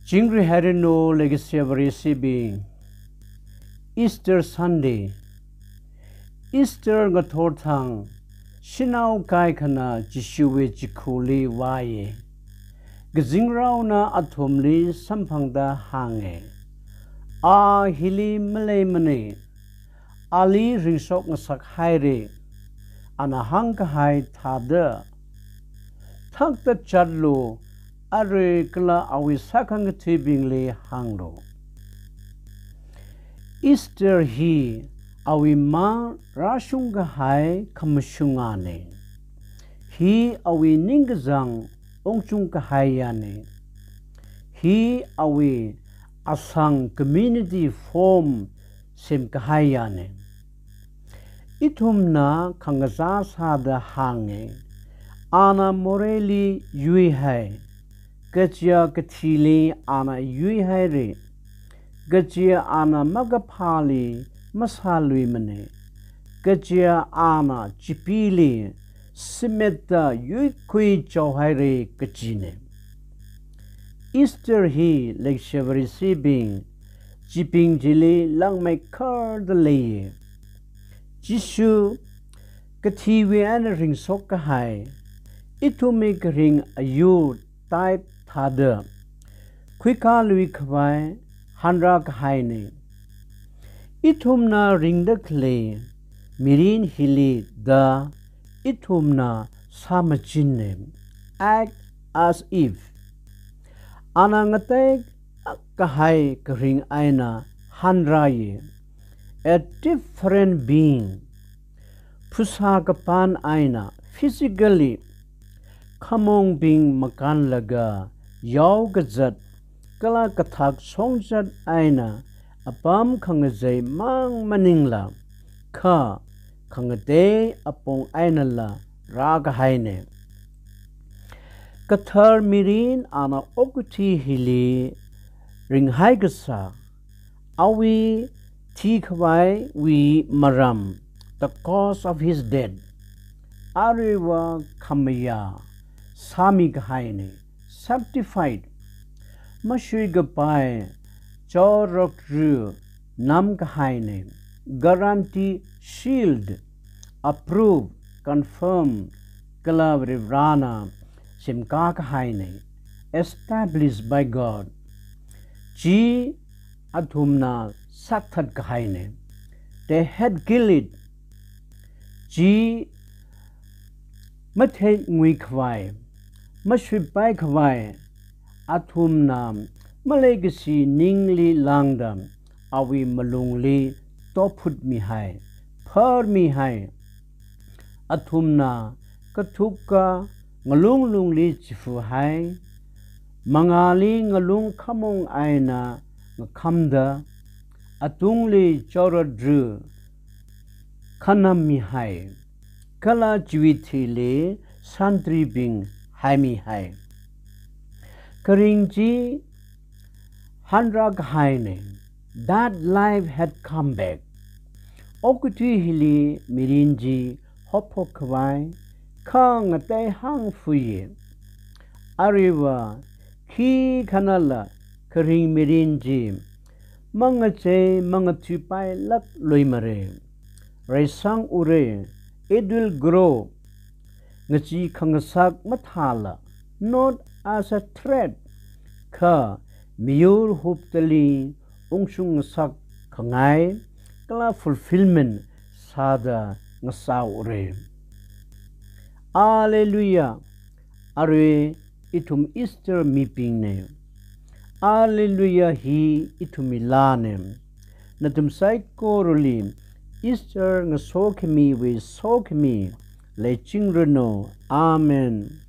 Jingri Harino Legacy of Receiving Easter Sunday Easter Gatortang Shinau Kaikana Jishuwe Jikuli Waye Gazingrao na Atomli Sampangda Hange Hili Malay Mane Ali Ringsok Nasak Haire Anahanga Hai Tada Takta Chadlo Are kala awisakang tibingli hanglo. Easter hi awi ma rasunga hai kamshungane. Hi awi ningzang ongchung kahayane. Hi awi asang community form sim kahayane. Itum na kangaza sada hange. Ana moreli yui hai. Gajia Katili ana yui haire Gajia ana magapali masalui mane Gajia ana chipili simeta yui kui chauhaire gajine Easter hi lecture receiving Jiping jili lang mai kar de leye Jishu Katiwi ana ring sok kahai Itu make ring ayud type Thada Kwika lui kwai handra kahaine Itumna ringda kle Mirin hili da Itumna samachine Act as if Anangateg kahai kring aina handraye A different being Pusakapan aina physically Kamong being makan laga Yaw gazat kala kathak songjat aina apam khangajai mang maningla kha khangate apong aina la rag haine kathar mirin ana okuti hili ringhai gasa awi thikhwai wi maram the cause of his death arewa khamaya sami haine certified Mashui Gapai Chorok Ru Nam Kahaine Guarantee Shield Approved Confirmed Kalavrana Simka Kahaine Established by God G Athumna Sathat Kahaine They had killed G Mathe Ngui Kwai Mashipai Kwai Athum nam Malegasi Ningli Langdam Awi Malungli Toput mi hai Par mi hai Athum na Katuka Ngalung lungli chifu hai Mangali ngalung kamong aina Ngakamda Atungli choradru Kanam mi hai Kala jiwiti le Santri bing hai mi hai Karingji Handra Gahaine That life had come back Okuti hili mirinji Hopo kwai Kang ate hang fuye Ariwa Ki kanala Karing mirinji Mangache mangatupai lak loimare Raisang ure It will grow Ngachi kangasak mathala Not as a threat Ka Miyur huptali Ungsung sak kangai Kala fulfillment Sada ngasaw re Alleluia Are itum Easter meeping ne Alleluia hi itum ilane Natum sai koruli Easter ngasokemi we sokemi Le chingrano Amen